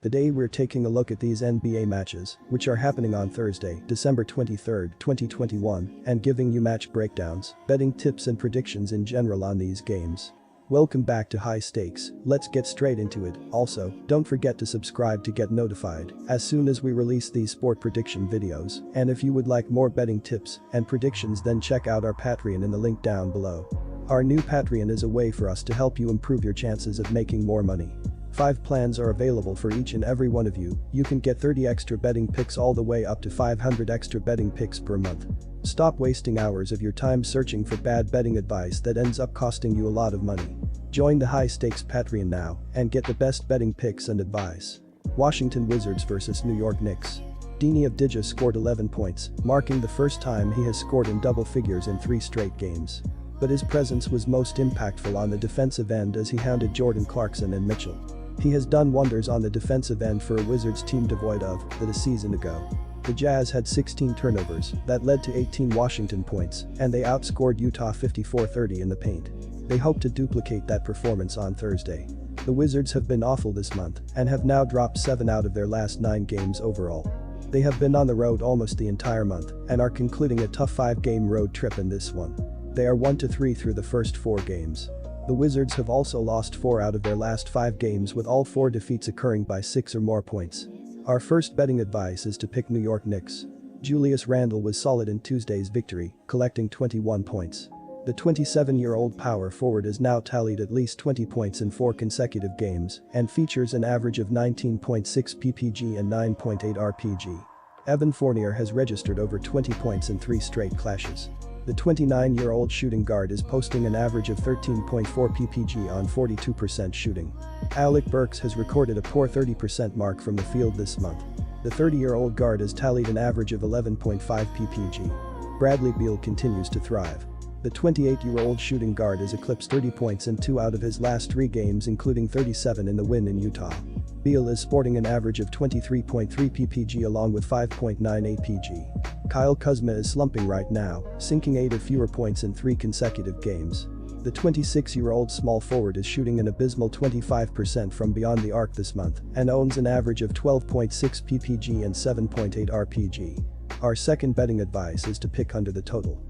Today we're taking a look at these NBA matches, which are happening on Thursday, December 23, 2021, and giving you match breakdowns, betting tips and predictions in general on these games. Welcome back to High Stakes, let's get straight into it. Also, don't forget to subscribe to get notified as soon as we release these sport prediction videos, and if you would like more betting tips and predictions, then check out our Patreon in the link down below. Our new Patreon is a way for us to help you improve your chances of making more money. 5 plans are available for each and every one of you. You can get 30 extra betting picks all the way up to 500 extra betting picks per month. Stop wasting hours of your time searching for bad betting advice that ends up costing you a lot of money. Join the High Stakes Patreon now and get the best betting picks and advice. Washington Wizards vs New York Knicks. Deni Avdija scored 11 points, marking the first time he has scored in double figures in 3 straight games. But his presence was most impactful on the defensive end as he hounded Jordan Clarkson and Mitchell. He has done wonders on the defensive end for a Wizards team devoid of that a season ago. The Jazz had 16 turnovers that led to 18 Washington points, and they outscored Utah 54-30 in the paint. They hope to duplicate that performance on Thursday. The Wizards have been awful this month and have now dropped 7 out of their last 9 games overall. They have been on the road almost the entire month and are concluding a tough 5-game road trip in this one. They are 1-3 through the first 4 games. The Wizards have also lost 4 out of their last 5 games, with all 4 defeats occurring by 6 or more points. Our first betting advice is to pick New York Knicks. Julius Randle was solid in Tuesday's victory, collecting 21 points. The 27-year-old power forward has now tallied at least 20 points in 4 consecutive games and features an average of 19.6 ppg and 9.8 rpg. Evan Fournier has registered over 20 points in 3 straight clashes. The 29-year-old shooting guard is posting an average of 13.4 ppg on 42% shooting. Alec Burks has recorded a poor 30% mark from the field this month. The 30-year-old guard has tallied an average of 11.5 ppg. Bradley Beal continues to thrive. The 28-year-old shooting guard has eclipsed 30 points in 2 out of his last 3 games, including 37 in the win in Utah. Beal is sporting an average of 23.3 ppg along with 5.9 apg. Kyle Kuzma is slumping right now, sinking 8 or fewer points in 3 consecutive games. The 26-year-old small forward is shooting an abysmal 25% from beyond the arc this month and owns an average of 12.6 ppg and 7.8 rpg. Our second betting advice is to pick under the total.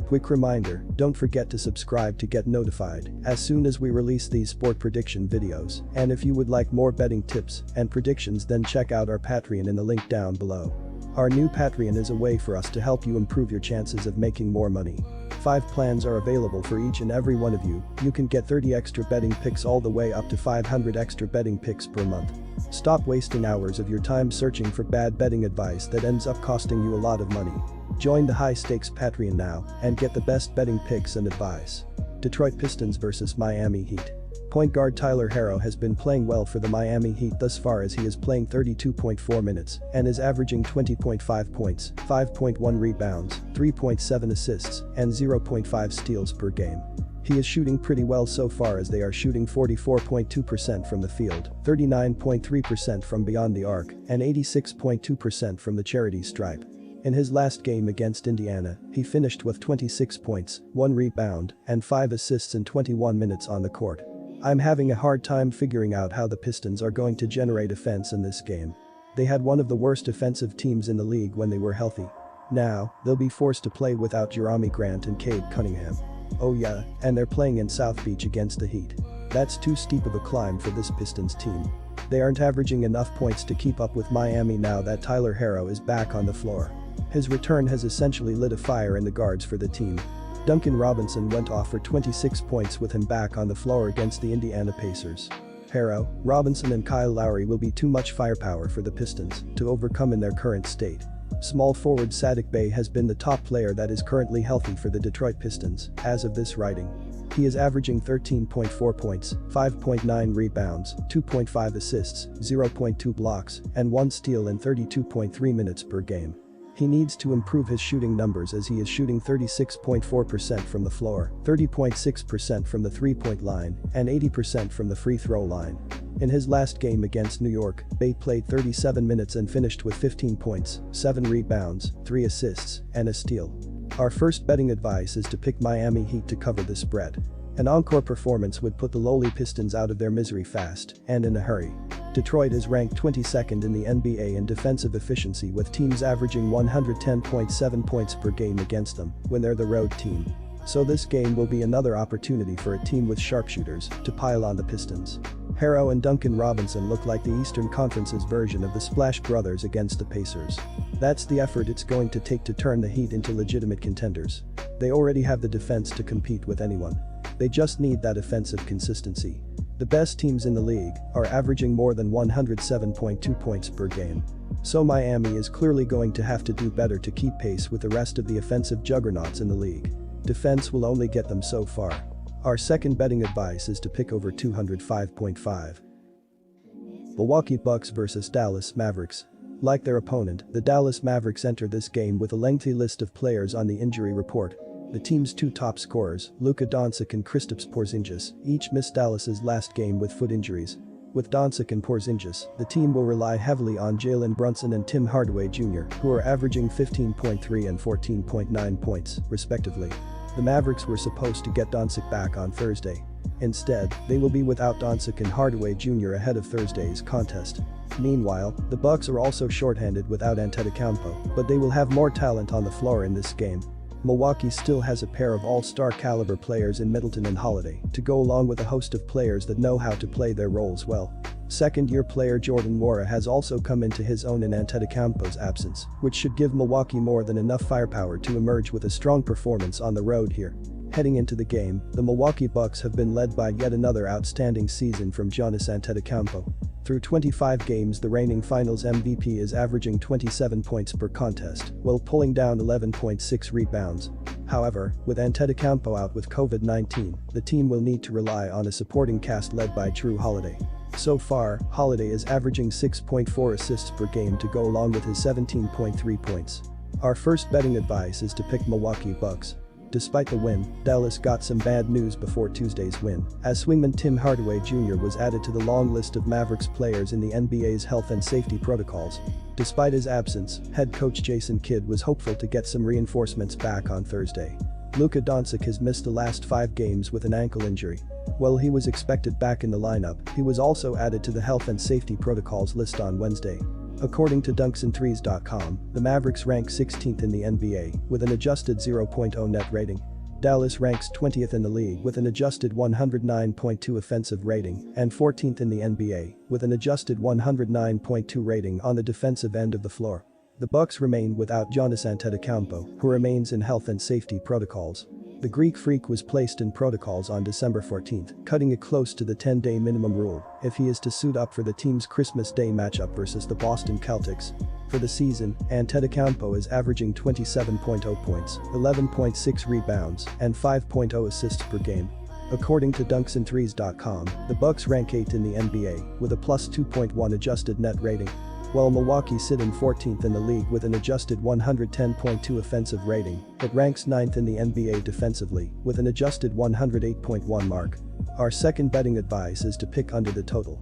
Quick reminder, don't forget to subscribe to get notified as soon as we release these sport prediction videos, and if you would like more betting tips and predictions, then check out our Patreon in the link down below. Our new Patreon is a way for us to help you improve your chances of making more money. 5 plans are available for each and every one of you. You can get 30 extra betting picks all the way up to 500 extra betting picks per month. Stop wasting hours of your time searching for bad betting advice that ends up costing you a lot of money. Join the High Stakes Patreon now and get the best betting picks and advice. Detroit Pistons vs Miami Heat. Point guard Tyler Herro has been playing well for the Miami Heat thus far, as he is playing 32.4 minutes and is averaging 20.5 points, 5.1 rebounds, 3.7 assists, and 0.5 steals per game. He is shooting pretty well so far, as they are shooting 44.2% from the field, 39.3% from beyond the arc, and 86.2% from the charity stripe. In his last game against Indiana, he finished with 26 points, 1 rebound, and 5 assists in 21 minutes on the court. I'm having a hard time figuring out how the Pistons are going to generate offense in this game. They had one of the worst offensive teams in the league when they were healthy. Now, they'll be forced to play without Jerami Grant and Cade Cunningham. Oh yeah, and they're playing in South Beach against the Heat. That's too steep of a climb for this Pistons team. They aren't averaging enough points to keep up with Miami now that Tyler Herro is back on the floor. His return has essentially lit a fire in the guards for the team. Duncan Robinson went off for 26 points with him back on the floor against the Indiana Pacers. Herro, Robinson and Kyle Lowry will be too much firepower for the Pistons to overcome in their current state. Small forward Saddiq Bey has been the top player that is currently healthy for the Detroit Pistons as of this writing. He is averaging 13.4 points, 5.9 rebounds, 2.5 assists, 0.2 blocks, and 1 steal in 32.3 minutes per game. He needs to improve his shooting numbers, as he is shooting 36.4% from the floor, 30.6% from the 3-point line, and 80% from the free throw line. In his last game against New York, Bey played 37 minutes and finished with 15 points, 7 rebounds, 3 assists, and a steal. Our first betting advice is to pick Miami Heat to cover the spread. An encore performance would put the lowly Pistons out of their misery fast and in a hurry. Detroit is ranked 22nd in the NBA in defensive efficiency with teams averaging 110.7 points per game against them when they're the road team. So this game will be another opportunity for a team with sharpshooters to pile on the Pistons. Harrow and Duncan Robinson look like the Eastern Conference's version of the Splash Brothers against the Pacers. That's the effort it's going to take to turn the Heat into legitimate contenders. They already have the defense to compete with anyone. They just need that offensive consistency. The best teams in the league are averaging more than 107.2 points per game. So Miami is clearly going to have to do better to keep pace with the rest of the offensive juggernauts in the league. Defense will only get them so far. Our second betting advice is to pick over 205.5. Milwaukee Bucks vs Dallas Mavericks. Like their opponent, the Dallas Mavericks enter this game with a lengthy list of players on the injury report. The team's two top scorers, Luka Doncic and Kristaps Porzingis, each missed Dallas's last game with foot injuries. With Doncic and Porzingis, the team will rely heavily on Jalen Brunson and Tim Hardaway Jr., who are averaging 15.3 and 14.9 points, respectively. The Mavericks were supposed to get Doncic back on Thursday. Instead, they will be without Doncic and Hardaway Jr. ahead of Thursday's contest. Meanwhile, the Bucks are also shorthanded without Antetokounmpo, but they will have more talent on the floor in this game. Milwaukee still has a pair of all-star caliber players in Middleton and Holiday to go along with a host of players that know how to play their roles well. Second-year player Jordan Nwora has also come into his own in Antetokounmpo's absence, which should give Milwaukee more than enough firepower to emerge with a strong performance on the road here. Heading into the game, the Milwaukee Bucks have been led by yet another outstanding season from Giannis Antetokounmpo. Through 25 games, the reigning Finals MVP is averaging 27 points per contest, while pulling down 11.6 rebounds. However, with Antetokounmpo out with COVID-19, the team will need to rely on a supporting cast led by Jrue Holiday. So far, Holiday is averaging 6.4 assists per game to go along with his 17.3 points. Our first betting advice is to pick Milwaukee Bucks. Despite the win, Dallas got some bad news before Tuesday's win, as swingman Tim Hardaway Jr. was added to the long list of Mavericks players in the NBA's health and safety protocols. Despite his absence, head coach Jason Kidd was hopeful to get some reinforcements back on Thursday. Luka Doncic has missed the last 5 games with an ankle injury. While he was expected back in the lineup, he was also added to the health and safety protocols list on Wednesday. According to dunksandthrees.com, the Mavericks rank 16th in the NBA with an adjusted 0.0 net rating. Dallas ranks 20th in the league with an adjusted 109.2 offensive rating and 14th in the NBA with an adjusted 109.2 rating on the defensive end of the floor. The Bucks remain without Giannis Antetokounmpo, who remains in health and safety protocols. The Greek Freak was placed in protocols on December 14th, cutting it close to the 10-day minimum rule if he is to suit up for the team's Christmas Day matchup versus the Boston Celtics. For the season, Antetokounmpo is averaging 27.0 points, 11.6 rebounds, and 5.0 assists per game. According to dunksandthrees.com, the Bucks rank 8th in the NBA with a plus 2.1 adjusted net rating. While Milwaukee sit in 14th in the league with an adjusted 110.2 offensive rating, it ranks 9th in the NBA defensively with an adjusted 108.1 mark. Our second betting advice is to pick under the total.